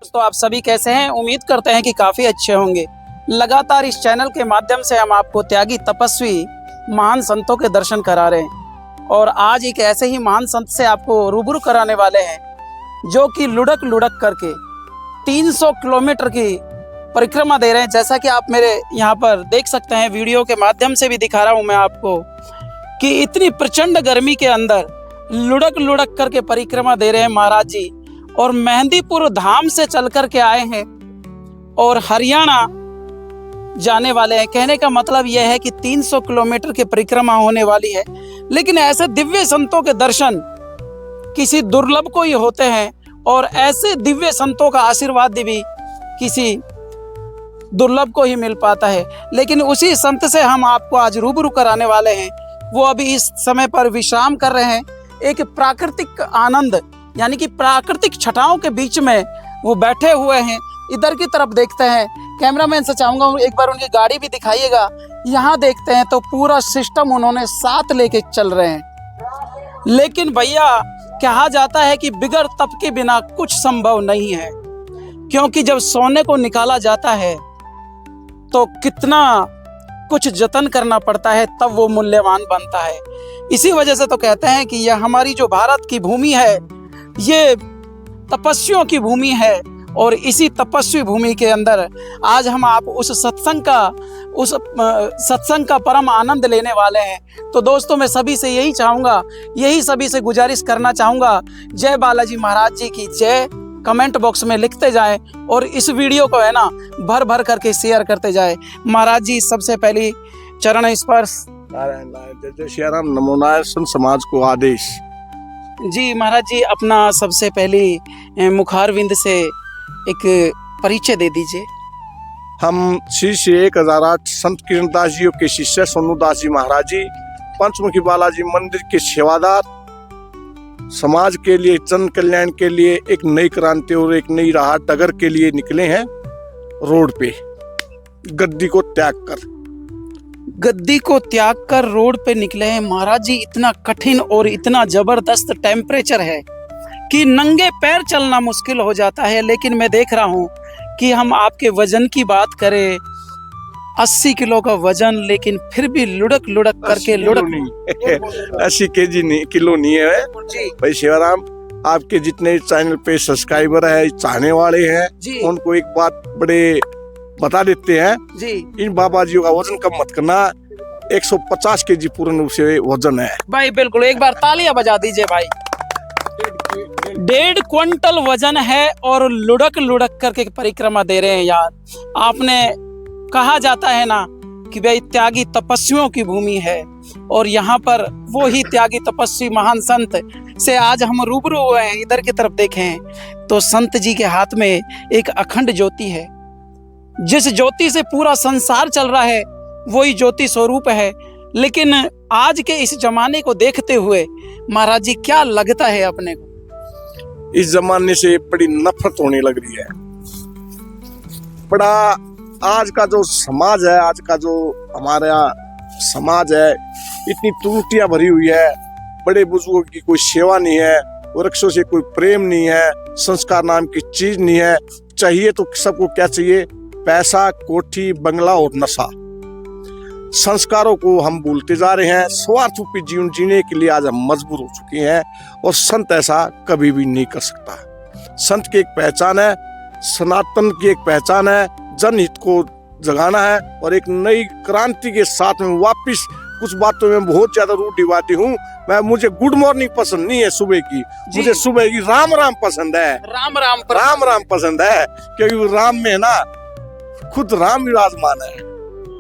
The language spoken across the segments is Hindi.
तो आप सभी कैसे हैं? उम्मीद करते हैं कि काफ़ी अच्छे होंगे। लगातार इस चैनल के माध्यम से हम आपको त्यागी तपस्वी महान संतों के दर्शन करा रहे हैं और आज एक ऐसे ही महान संत से आपको रूबरू कराने वाले हैं जो कि लुढ़क लुढ़क करके 300 किलोमीटर की परिक्रमा दे रहे हैं। जैसा कि आप मेरे यहाँ पर देख सकते हैं, वीडियो के माध्यम से भी दिखा रहा हूँ मैं आपको कि इतनी प्रचंड गर्मी के अंदर लुढ़क लुढ़क करके परिक्रमा दे रहे हैं महाराज जी। और मेहंदीपुर धाम से चल कर के आए हैं और हरियाणा जाने वाले हैं। कहने का मतलब यह है कि 300 किलोमीटर की परिक्रमा होने वाली है, लेकिन ऐसे दिव्य संतों के दर्शन किसी दुर्लभ को ही होते हैं और ऐसे दिव्य संतों का आशीर्वाद भी किसी दुर्लभ को ही मिल पाता है। लेकिन उसी संत से हम आपको आज रूबरू कराने वाले हैं। वो अभी इस समय पर विश्राम कर रहे हैं, एक प्राकृतिक आनंद यानी कि प्राकृतिक छटाओं के बीच में वो बैठे हुए हैं। इधर की तरफ देखते हैं, कैमरामैन से चाहूंगा एक बार उनकी गाड़ी भी दिखाइएगा। यहाँ देखते हैं तो पूरा सिस्टम उन्होंने साथ लेके चल रहे हैं। लेकिन भैया कहा जाता है कि बिगर तप के बिना कुछ संभव नहीं है, क्योंकि जब सोने को निकाला जाता है तो कितना कुछ जतन करना पड़ता है, तब वो मूल्यवान बनता है। इसी वजह से तो कहते हैं कि यह हमारी जो भारत की भूमि है ये तपस्वियों की भूमि है और इसी तपस्वी भूमि के अंदर आज हम आप उस सत्संग का परम आनंद लेने वाले हैं। तो दोस्तों मैं सभी से यही चाहूँगा, यही सभी से गुजारिश करना चाहूँगा, जय बालाजी महाराज जी की जय कमेंट बॉक्स में लिखते जाएं और इस वीडियो को है ना भर भर करके शेयर करते जाएं। महाराज जी सबसे पहली चरण स्पर्श। नारायण नारायण जय श्री राम, नमो नारायण। संत समाज को आदेश। जी महाराज जी अपना सबसे पहली मुखारविंद से एक परिचय दे दीजिए। हम श्री 1008 संत किरणदास जी के शिष्य सोनूदास जी महाराज जी, पंचमुखी बालाजी मंदिर के सेवादार, समाज के लिए जन कल्याण के लिए एक नई क्रांति और एक नई राह डगर के लिए निकले हैं रोड पे, गद्दी को त्याग कर रोड पे निकले हैं। महाराज जी इतना कठिन और इतना जबरदस्त टेम्परेचर है कि नंगे पैर चलना मुश्किल हो जाता है। लेकिन मैं देख रहा हूँ कि हम आपके वजन की बात करें 80 किलो का वजन, लेकिन फिर भी लुढ़क लुढ़क करके 80 केजी नहीं, किलो नहीं है भाई। शिवराम आपके जितने चैनल पे सब्सक्राइबर है, चाहने वाले हैं, उनको एक बात बड़े बता देते हैं जी, इन बाबा जी का वजन कम मत करना। 150 केजी पूर्ण रूप से वजन है भाई। बिल्कुल, एक बार तालियां बजा दीजिए भाई। 1.5 क्विंटल वजन है और लुढ़क लुढ़क करके परिक्रमा दे रहे हैं यार। आपने कहा जाता है ना कि भाई त्यागी तपस्वियों की भूमि है और यहाँ पर वो ही त्यागी तपस्वी महान संत से आज हम रूबरू हुए हैं। इधर की तरफ देखें तो संत जी के हाथ में एक अखंड ज्योति है, जिस ज्योति से पूरा संसार चल रहा है वही ज्योति स्वरूप है। लेकिन आज के इस जमाने को देखते हुए महाराज जी क्या लगता है अपने को? इस जमाने से बड़ी नफरत होने लग रही है। बड़ा आज का जो समाज है, आज का जो हमारा समाज है, इतनी त्रुटियां भरी हुई है। बड़े बुजुर्गों की कोई सेवा नहीं है, वृक्षों से कोई प्रेम नहीं है, संस्कार नाम की चीज नहीं है। चाहिए तो सबको क्या चाहिए? पैसा, कोठी, बंगला और नशा। संस्कारों को हम भूलते जा रहे हैं। स्वार्थ रूपी जीवन जीने के लिए आज हम मजबूर हो चुके हैं और संत ऐसा कभी भी नहीं कर सकता। संत की एक पहचान है, सनातन की एक पहचान है, जनहित को जगाना है और एक नई क्रांति के साथ में वापिस। कुछ बातों में बहुत ज्यादा रूढ़िवादी हूँ मैं, मुझे गुड मॉर्निंग पसंद नहीं है सुबह की, मुझे सुबह की राम राम पसंद है। राम राम पसंद है, क्योंकि राम में ना खुद राम विराजमान है,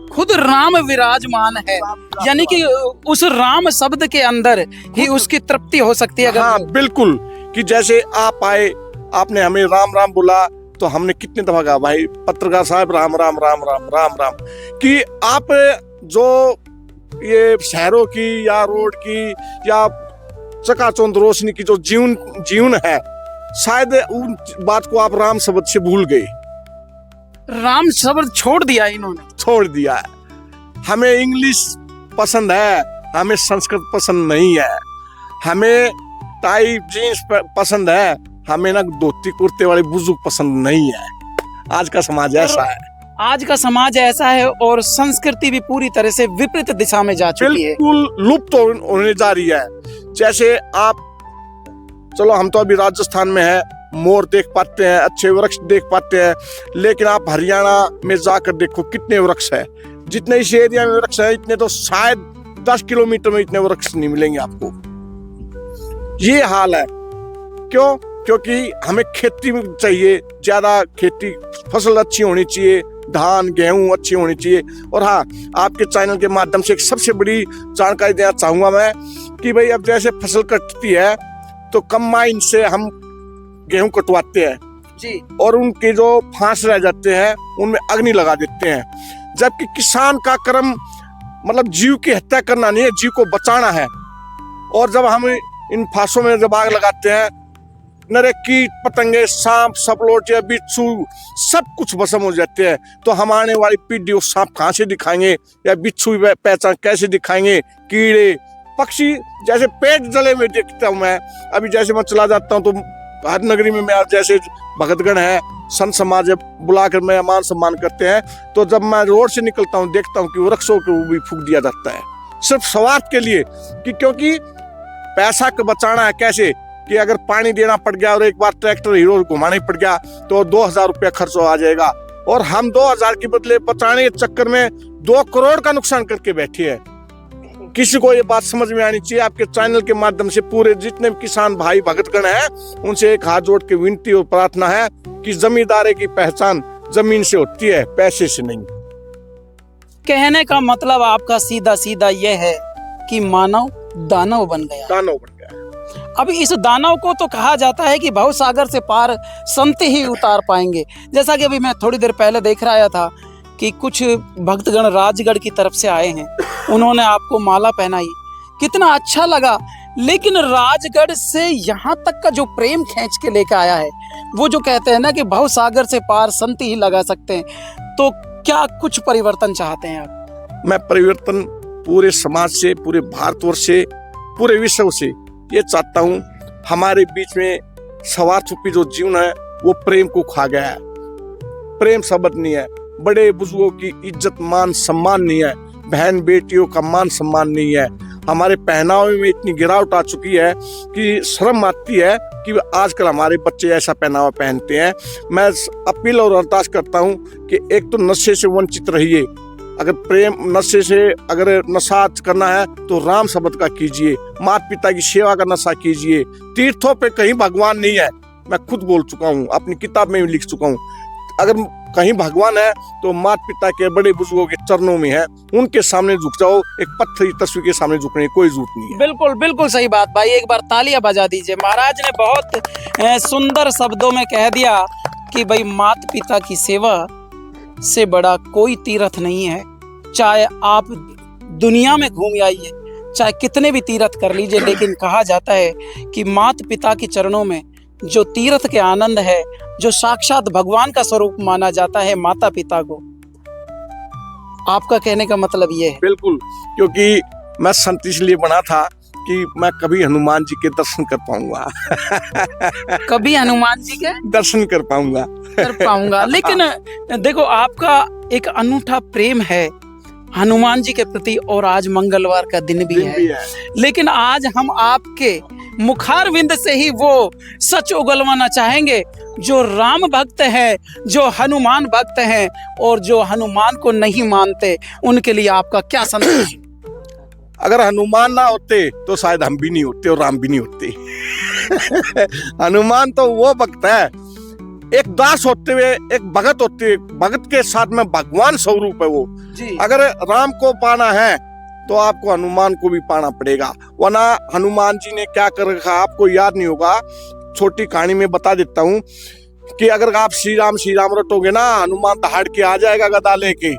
खुद राम विराजमान है। यानी कि उस राम शब्द के अंदर ही उसकी तृप्ति हो सकती है। हाँ बिल्कुल, कि जैसे आप आए, आपने हमें राम राम बोला तो हमने कितने दफा कहा भाई पत्रकार साहब राम राम राम राम राम राम। कि आप जो ये शहरों की या रोड की या चकाचौंध रोशनी की जो जीवन है, शायद उन बात को आप राम शब्द से भूल गए। राम शब्द छोड़ दिया इन्होंने, छोड़ दिया है। हमें इंग्लिश पसंद है, हमें संस्कृत पसंद नहीं है। हमें टाई जीन्स पसंद है, हमें ना धोती कुर्ते वाले बुजुर्ग पसंद नहीं है। आज का समाज ऐसा है, आज का समाज ऐसा है और संस्कृति भी पूरी तरह से विपरीत दिशा में जा चुकी है। बिल्कुल लुप्त होने जा रही है। जैसे आप, चलो हम तो अभी राजस्थान में है, मोर देख पाते हैं, अच्छे वृक्ष देख पाते हैं, लेकिन आप हरियाणा में जाकर देखो कितने वृक्ष है। जितने इस एरिया में वृक्ष है, इतने तो शायद 10 किलोमीटर में इतने वृक्ष नहीं मिलेंगे आपको। ये हाल है। क्यों? क्योंकि हमें खेती में चाहिए, ज्यादा खेती, फसल अच्छी होनी चाहिए, धान गेहूं अच्छी होनी चाहिए। और हाँ, आपके चैनल के माध्यम से एक सबसे बड़ी जानकारी देना चाहूंगा मैं कि भाई अब जैसे फसल कटती है तो कंबाइन से हम गेहूं कटवाते हैं जी, और उनके जो फांस रह जाते हैं उनमें अग्नि लगा देते हैं। जबकि किसान का कर्म मतलब जीव की हत्या करना नहीं है, जीव को बचाना है। और जब हम इन फांसों में जब आग लगाते हैं, नरे कीट पतंगे, सांप, सपलोट या बिच्छू सब कुछ भस्म हो जाते हैं। तो हम आने वाली पीढ़ी वो सांप कहाँ से दिखाएंगे या बिच्छू की पहचान कैसे दिखाएंगे? कीड़े पक्षी जैसे पेट जले में देखता हूँ मैं। अभी जैसे मैं चला जाता हूँ तो हर नगरी में मैं जैसे भगतगण है, संत समाज बुलाकर मैं मान सम्मान करते हैं, तो जब मैं रोड से निकलता हूँ देखता हूँ कि वृक्षों को भी फूंक दिया जाता है सिर्फ स्वार्थ के लिए कि क्योंकि पैसा को बचाना है। कैसे कि अगर पानी देना पड़ गया और एक बार ट्रैक्टर हीरो घुमाना पड़ गया तो 2000 रुपया खर्च आ जाएगा, और हम 2000 के बदले बचाने के चक्कर में 2 करोड़ का नुकसान करके बैठे हैं। किसी को ये बात समझ में आनी चाहिए। आपके चैनल के माध्यम से पूरे जितने भी किसान भाई भगतगण हैं उनसे एक हाथ जोड़ के विनती और प्रार्थना है कि जमींदारी की पहचान जमीन से होती है, पैसे से नहीं। कहने का मतलब आपका सीधा सीधा यह है कि मानव दानव बन गया। दानव बन गया। अब इस दानव को तो कहा जाता है कि भव सागर से पार संत ही उतार पाएंगे। जैसा कि अभी मैं थोड़ी देर पहले देख रहा था कि कुछ भक्तगण राजगढ़ की तरफ से आए हैं, उन्होंने आपको माला पहनाई, कितना अच्छा लगा। लेकिन राजगढ़ से यहाँ तक का जो प्रेम खींच के लेकर आया है, वो जो कहते हैं ना कि भव सागर से पार संत ही लगा सकते हैं, तो क्या कुछ परिवर्तन चाहते हैं आप? मैं परिवर्तन पूरे समाज से, पूरे भारतवर्ष से, पूरे विश्व से ये चाहता हूँ। हमारे बीच में स्वार्थ रूपी जो जीवन है वो प्रेम को खा गया है। प्रेम शब्द नहीं है, बड़े बुजुर्गों की इज्जत मान सम्मान नहीं है, बहन बेटियों का मान सम्मान नहीं है। हमारे पहनावे में इतनी गिरावट आ चुकी है कि शर्म आती है कि आजकल हमारे बच्चे ऐसा पहनावा पहनते हैं। मैं अपील और अरदास करता हूँ कि एक तो नशे से वंचित रहिए। अगर प्रेम नशे से अगर नशा करना है तो राम शब्द का कीजिए, माता पिता की सेवा का नशा कीजिए। तीर्थों पे कहीं भगवान नहीं है, मैं खुद बोल चुका हूँ, अपनी किताब में भी लिख चुका हूँ। अगर कहीं भगवान है तो माता पिता के बड़े बुजुर्गों के चरणों में है, उनके सामने झुक जाओ। एक पत्थर की तस्वीर के सामने झुकने की कोई जरूरत नहीं है। बिल्कुल बिल्कुल सही बात भाई, एक बार तालियां बजा दीजिए। महाराज ने बहुत सुंदर शब्दों में कह दिया कि भाई माता पिता की सेवा से बड़ा कोई तीर्थ नहीं है। चाहे आप दुनिया में घूम आइए, चाहे कितने भी तीर्थ कर लीजिए, लेकिन कहा जाता है कि माता पिता के चरणों में जो तीर्थ के आनंद है, जो साक्षात भगवान का स्वरूप माना जाता है माता पिता को। आपका कहने का मतलब ये है? बिल्कुल, क्योंकि मैं संत इसलिए बना था कि मैं कभी हनुमान जी के दर्शन कर पाऊंगा। कभी हनुमान जी के दर्शन कर पाऊंगा। लेकिन देखो, आपका एक अनूठा प्रेम है हनुमान जी के प्रति, और आज मंगलवार का दिन भी है। लेकिन आज हम आपके मुखारविंद से ही वो सच उगलवाना चाहेंगे जो राम भक्त है, जो हनुमान भक्त हैं, और जो हनुमान को नहीं मानते, उनके लिए आपका क्या संदेश? अगर हनुमान ना होते तो शायद हम भी नहीं होते और राम भी नहीं होते। हनुमान तो वो भक्त है, एक दास होते हुए एक भगत होते हुए, भगत के साथ में भगवान स्वरूप है वो जी। अगर राम को पाना है तो आपको हनुमान को भी पाना पड़ेगा, वरना हनुमान जी ने क्या कर रखा आपको याद नहीं होगा। छोटी कहानी में बता देता हूँ कि अगर आप श्री राम रटोगे ना, हनुमान दहाड़ के आ जाएगा गदा लेके।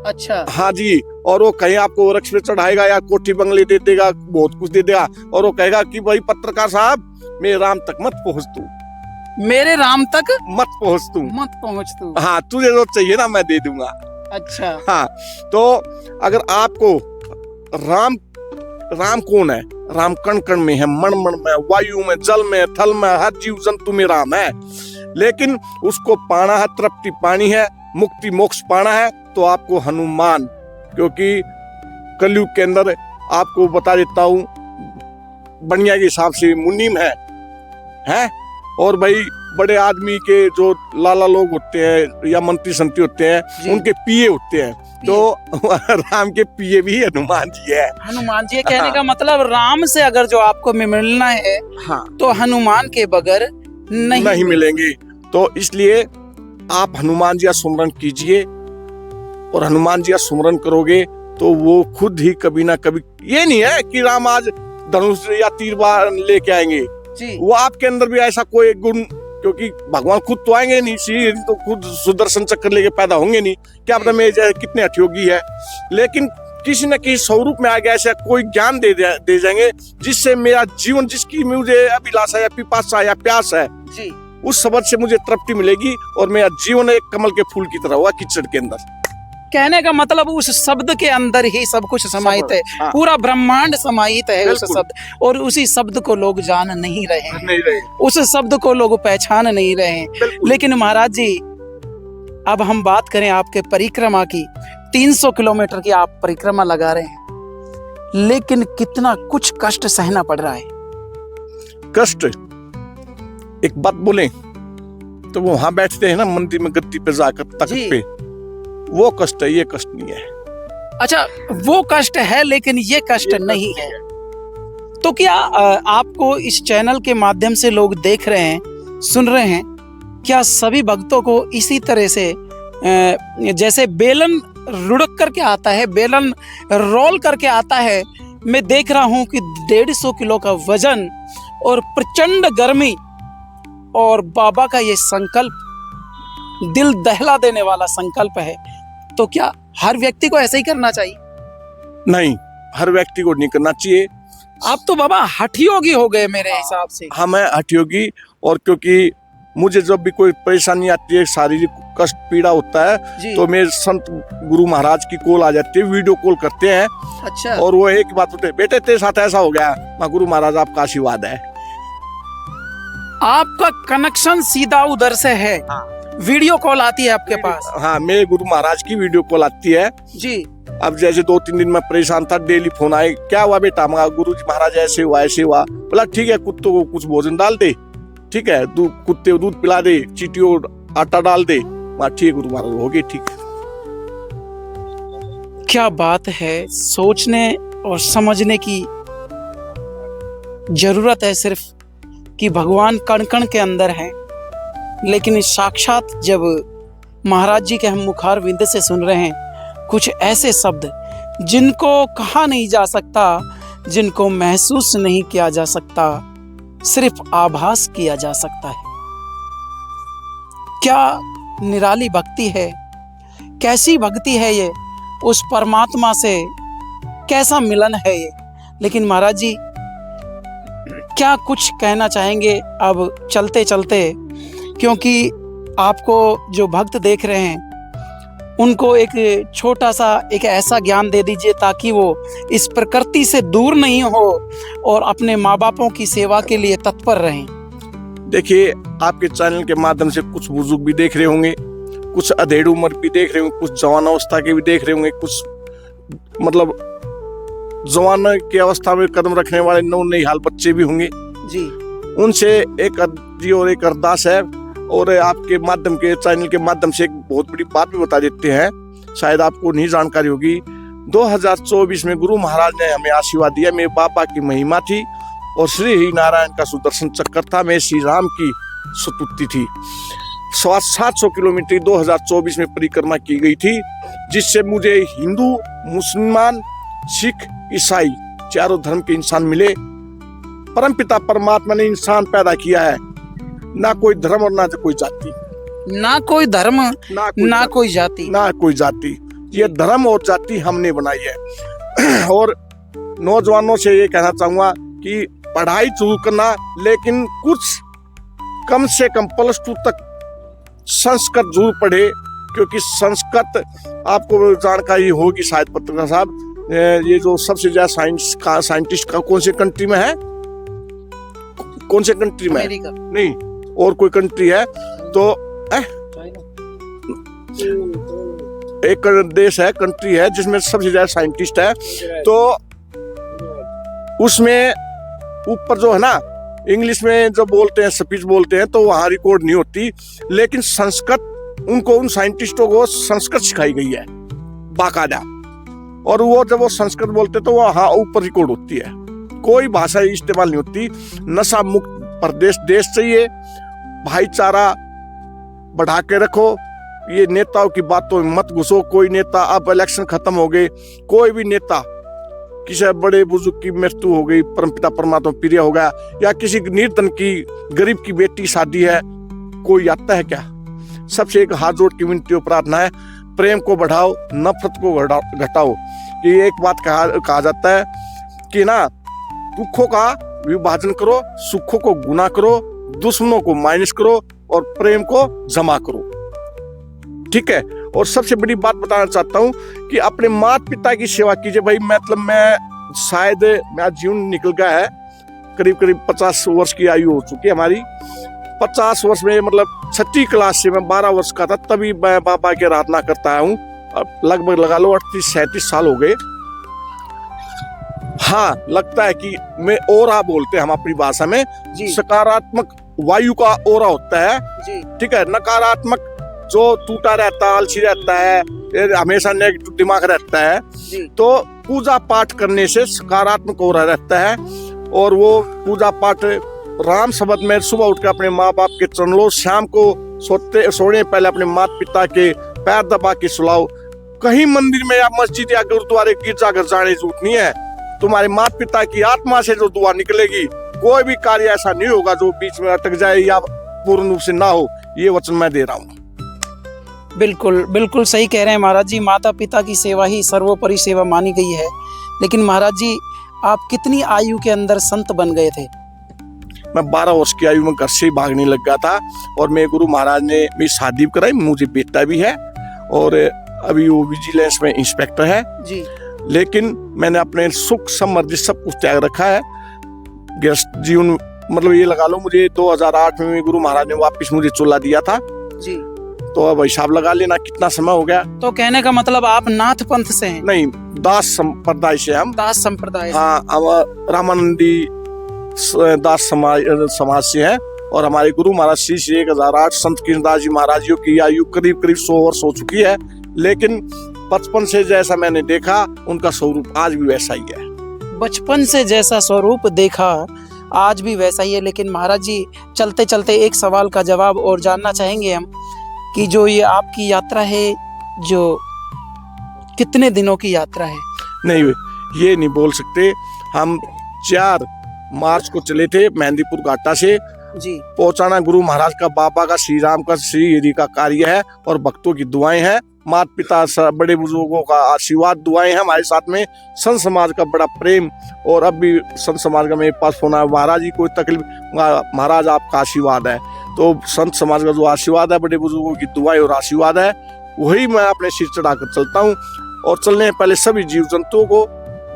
अच्छा। हाँ जी, और वो कहीं आपको वृक्ष पे चढ़ाएगा या कोठी बंगले दे देगा, बहुत कुछ दे देगा, और वो कहेगा कि भाई पत्रकार साहब मेरे राम तक मत पहुँच तू, मेरे राम तक मत पहुँच तू। हाँ, तुझे जो चाहिए ना मैं दे दूंगा। अच्छा। हाँ, तो अगर आपको राम कौन है? राम कण कण में है, मण मण में, वायु में, जल में, थल में, हर जीव जंतु में राम है। लेकिन उसको पाना है, तृप्ति पानी है, मुक्ति मोक्ष पाना है तो आपको हनुमान, क्योंकि कलयुग के अंदर आपको बता देता हूँ बढ़िया के हिसाब से मुनीम है और भाई बड़े आदमी के जो लाला लोग होते हैं या मंत्री संत्री होते हैं उनके पिए होते हैं, तो राम के पिए भी हनुमान जी है। हनुमान जी कहने का मतलब राम से अगर जो आपको मिलना है तो हनुमान के बगैर नहीं मिलेंगे। तो इसलिए आप हनुमान जी का सुमरन कीजिए और हनुमान जी का सुमरन करोगे तो वो खुद ही कभी ना कभी, ये नहीं है कि राम आज धनुष या तीर लेके आएंगे जी। वो आपके अंदर भी ऐसा कोई गुण, क्योंकि भगवान खुद तो आएंगे नहीं, श्री तो खुद सुदर्शन चक्र लेके पैदा होंगे नहीं, क्या पता मेरे जैसे कितने हठयोगी है, लेकिन किसी न किसी स्वरूप में आ गया ऐसा कोई ज्ञान दे जाएंगे जिससे मेरा जीवन, जिसकी मुझे अभिलाषा या पिपासा या प्यास है जी, उस शब्द से मुझे तृप्ति मिलेगी और मेरा जीवन एक कमल के फूल की तरह हुआ कीचड़ के अंदर। कहने का मतलब उस शब्द के अंदर ही सब कुछ समाहित है, पूरा ब्रह्मांड समाहित है उस शब्द, और उसी शब्द को लोग जान नहीं रहे, उस शब्द को लोग पहचान नहीं रहे। लेकिन महाराज जी अब हम बात करें आपके परिक्रमा की, 300 किलोमीटर की आप परिक्रमा लगा रहे हैं, लेकिन कितना कुछ कष्ट सहना पड़ रहा है। कष्ट, एक बात बोले तो वो वहां बैठते हैं ना मंदिर में गद्दी पे जाकर तख्त पे, वो कष्ट है, ये कष्ट नहीं है। अच्छा, वो कष्ट है लेकिन ये कष्ट नहीं है। तो क्या आपको इस चैनल के माध्यम से लोग देख रहे हैं, सुन रहे हैं, क्या सभी भक्तों को इसी तरह से जैसे बेलन रुड़क करके आता है, बेलन रोल करके आता है, मैं देख रहा हूं कि 150 किलो का वजन और प्रचंड गर्मी, और बाबा का ये संकल्प दिल दहला देने वाला संकल्प है, तो क्या हर व्यक्ति को ऐसा ही करना चाहिए? नहीं, हर व्यक्ति को नहीं करना चाहिए। आप तो बाबा हठयोगी हो गए मेरे हिसाब से। हाँ, मैं हठयोगी, और क्योंकि मुझे जब भी कोई परेशानी आती है, शारीरिक कष्ट पीड़ा होता है, तो मेरे संत गुरु महाराज की कॉल आ जाती है, वीडियो कॉल करते हैं। अच्छा। और वो एक बात होते, बेटे तेरे साथ ऐसा हो गया, मैं गुरु महाराज आपका आशीर्वाद है। आपका कनेक्शन सीधा उधर से है। वीडियो कॉल आती है आपके पास? हाँ, मेरे गुरु महाराज की वीडियो कॉल आती है जी। अब जैसे 2-3 दिन में परेशान था, डेली फोन आए, क्या हुआ बेटा? मगा गुरु जी महाराज ऐसे हुआ ऐसे हुआ। बोला ठीक है, कुत्तों को कुछ भोजन डाल दे, ठीक है, कुत्ते को दूध पिला दे, चीटियों आटा डाल दे। ठीक है गुरु महाराज, हो गई ठीक। क्या बात है, सोचने और समझने की जरूरत है सिर्फ कि भगवान कण कण के अंदर है, लेकिन साक्षात जब महाराज जी के हम मुखार विंद से सुन रहे हैं कुछ ऐसे शब्द जिनको कहा नहीं जा सकता, जिनको महसूस नहीं किया जा सकता, सिर्फ आभास किया जा सकता है। क्या निराली भक्ति है, कैसी भक्ति है ये, उस परमात्मा से कैसा मिलन है ये। लेकिन महाराज जी क्या कुछ कहना चाहेंगे अब चलते चलते, क्योंकि आपको जो भक्त देख रहे हैं उनको एक छोटा सा एक ऐसा ज्ञान दे दीजिए ताकि वो इस प्रकृति से दूर नहीं हो और अपने माँ बापों की सेवा के लिए तत्पर रहें। देखिए, आपके चैनल के माध्यम से कुछ बुजुर्ग भी देख रहे होंगे, कुछ अधेड़ उम्र भी देख रहे होंगे, कुछ जवान अवस्था के भी देख रहे होंगे, कुछ मतलब जवान की अवस्था में कदम रखने वाले नए हाल बच्चे भी होंगे जी। उनसे एक अर्जी और एक अरदास है, और आपके माध्यम के चैनल के माध्यम से एक बहुत बड़ी बात भी बता देते हैं, शायद आपको नहीं जानकारी होगी। 2024 में गुरु महाराज ने हमें आशीर्वाद दिया। मेरे पापा की महिमा थी और श्री ही नारायण का सुदर्शन चक्र था, मैं श्री राम की स्तुति थी। 700 किलोमीटर 2024 में परिक्रमा की गई थी, जिससे मुझे हिंदू, मुसलमान, सिख, ईसाई चारों धर्म के इंसान मिले। परमपिता परमात्मा ने इंसान पैदा किया है, ना कोई धर्म और ना कोई जाति, ना कोई धर्म ना कोई जाति, ना कोई जाति। ये धर्म और जाति हमने बनाई है। और नौजवानों से ये कहना चाहूंगा कि पढ़ाई जरूर करना, लेकिन कुछ कम से कम +2 तक संस्कृत जरूर पढ़े, क्योंकि संस्कृत आपको जानकारी होगी शायद पत्रकार साहब, ये जो सबसे ज्यादा साइंटिस्ट का कौन से कंट्री में है, कौन से कंट्री में? अमेरिका नहीं, और कोई कंट्री है तो एक देश है, कंट्री है जिसमें सबसे ज्यादा साइंटिस्ट है। तो उसमें ऊपर जो है ना, इंग्लिश में जो बोलते हैं, स्पीच बोलते हैं, तो वहाँ रिकॉर्ड नहीं होती, लेकिन संस्कृत उनको, उन साइंटिस्टों को संस्कृत सिखाई गई है बाकायदा, और वो जब वो संस्कृत बोलते तो वहाँ ऊपर रिकॉर्ड होती है। कोई भाषा इस्तेमाल नहीं होती। नशा मुक्त प्रदेश देश चाहिए, भाईचारा बढ़ा के रखो, ये नेताओं की बातों में मत घुसो। कोई नेता, अब इलेक्शन खत्म हो गए, कोई भी नेता, किसी बड़े बुजुर्ग की मृत्यु हो गई, परमपिता परमात्मा प्रिय हो गया, या किसी निर्धन की, गरीब की बेटी शादी है, कोई आता है क्या? सबसे एक हाथ जोड़ की विनती और प्रार्थना है, प्रेम को बढ़ाओ, नफरत को घटाओ। ये एक बात कहा जाता है कि ना, दुखों का विभाजन करो, सुखों को गुना करो, दुश्मनों को माइनस करो और प्रेम को जमा करो। ठीक है। और सबसे बड़ी बात बताना चाहता हूँ कि अपने माता पिता की सेवा कीजिए भाई। मतलब मैं शायद मेरा जीवन निकल गया है, करीब करीब 50 वर्ष की आयु हो चुकी है हमारी। 50 वर्ष में मतलब 6ठी क्लास से मैं 12 वर्ष का था, तभी मैं बाबा की आराधना करता हूँ। अब लगभग लगा लो 38-37 साल हो गए। हाँ, लगता है कि मैं ओरा बोलते हैं हम अपनी भाषा में, सकारात्मक वायु का ओरा होता है। ठीक है। नकारात्मक जो टूटा रहता है, आलसी रहता है, हमेशा नेगेटिव दिमाग रहता है, तो पूजा पाठ करने से सकारात्मक ओरा रहता है। और वो पूजा पाठ राम शब्द में सुबह उठ कर अपने माँ बाप के चरण लो, शाम को सोने पहले अपने माता पिता के पैर दबा के सुलाओ। कहीं मंदिर में या मस्जिद या गुरुद्वारे गिरजाघर जाने की जरूरत नहीं है। तुम्हारे माता पिता की आत्मा से जो दुआ निकलेगी, कोई भी कार्य ऐसा नहीं होगा जो बीच में अटक जाए या पूर्ण रूप से ना हो। ये वचन मैं दे रहा हूँ। बिल्कुल बिल्कुल सही कह रहे हैं महाराज जी। माता पिता की सेवा ही सर्वोपरि सेवा मानी गई है। लेकिन महाराज जी, आप कितनी आयु के अंदर संत बन गए थे? मैं 12 वर्ष की आयु में घर से ही भागने लग गया था, और मेरे गुरु महाराज ने मेरी शादी कराई। मुझे बेटा भी है और अभी वो विजिलेंस में इंस्पेक्टर है जी। लेकिन मैंने अपने सुख समृद्धि सब कुछ त्याग रखा है। गृहस्थ जीवन, मतलब ये लगा लो, मुझे 2008 में गुरु महाराज ने वापस मुझे चोला दिया था जी। तो अब हिसाब लगा लेना कितना समय हो गया। तो कहने का मतलब आप नाथ पंथ से हैं? नहीं, दास संप्रदाय से हम। दास संप्रदाय? हाँ, हम रामानंदी दास समाज से हैं। और हमारे गुरु महाराज श्री 1008 संत कीर्तनदास जी महाराज जी की आयु करीब करीब 100 वर्ष हो चुकी है। लेकिन बचपन से जैसा मैंने देखा, उनका स्वरूप आज भी वैसा ही है। बचपन से जैसा स्वरूप देखा आज भी वैसा ही है। लेकिन महाराज जी, चलते चलते एक सवाल का जवाब और जानना चाहेंगे हम कि जो ये आपकी यात्रा है, जो कितने दिनों की यात्रा है? नहीं, ये नहीं बोल सकते। हम 4 मार्च को चले थे मेहंदीपुर घाटा से जी। पहुंचाना गुरु महाराज का, बाबा का, श्री राम का, श्री हरि का कार्य है और भक्तों की दुआएं हैं। माता पिता बड़े बुजुर्गों का आशीर्वाद, दुआएं हैं हमारे साथ में। संत समाज का बड़ा प्रेम। और अब भी संत समाज का मेरे पास फोन आया, महाराज जी कोई तकलीफ, महाराज आपका आशीर्वाद है। तो संत समाज का जो आशीर्वाद है, बड़े बुजुर्गों की दुआएं और आशीर्वाद है, वही मैं अपने सिर चढ़ाकर चलता हूँ। और चलने पहले सभी जीव जंतुओं को,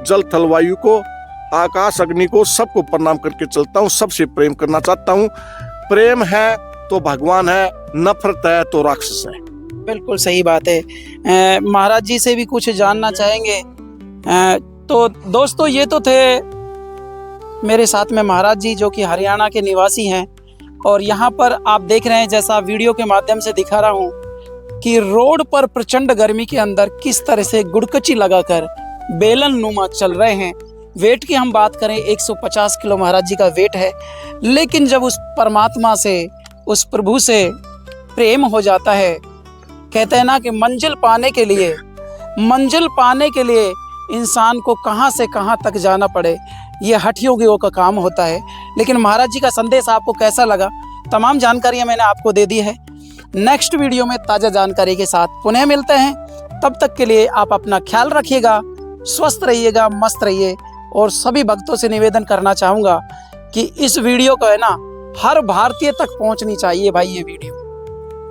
जल थल वायु को, आकाश अग्नि को, सबको प्रणाम करके चलता हूँ। सबसे प्रेम करना चाहता हूँ। प्रेम है तो भगवान है, नफरत है तो राक्षस है। बिल्कुल सही बात है। महाराज जी से भी कुछ जानना चाहेंगे। तो दोस्तों, ये तो थे मेरे साथ में महाराज जी, जो कि हरियाणा के निवासी हैं। और यहाँ पर आप देख रहे हैं, जैसा वीडियो के माध्यम से दिखा रहा हूँ, कि रोड पर प्रचंड गर्मी के अंदर किस तरह से गुड़कची लगाकर बेलन नुमा चल रहे हैं। वेट की हम बात करें, 150 किलो महाराज जी का वेट है। लेकिन जब उस परमात्मा से, उस प्रभु से प्रेम हो जाता है, कहते हैं ना कि मंजिल पाने के लिए इंसान को कहाँ से कहाँ तक जाना पड़े, ये हठयोगियों का काम होता है। लेकिन महाराज जी का संदेश आपको कैसा लगा? तमाम जानकारियाँ मैंने आपको दे दी है। नेक्स्ट वीडियो में ताज़ा जानकारी के साथ पुनः मिलते हैं। तब तक के लिए आप अपना ख्याल रखिएगा, स्वस्थ रहिएगा, मस्त रहिए। और सभी भक्तों से निवेदन करना चाहूँगा कि इस वीडियो को है ना, हर भारतीय तक पहुँचनी चाहिए भाई ये वीडियो,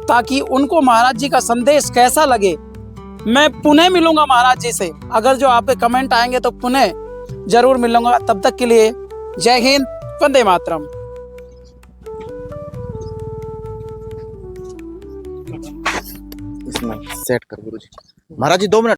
ताकि उनको महाराज जी का संदेश कैसा लगे मैं पुनः मिलूंगा महाराज जी से। अगर जो आपके कमेंट आएंगे तो पुनः जरूर मिलूंगा। तब तक के लिए जय हिंद, वंदे मातरम। इसमें सेट कर गुरुजी। महाराज जी 2 मिनट।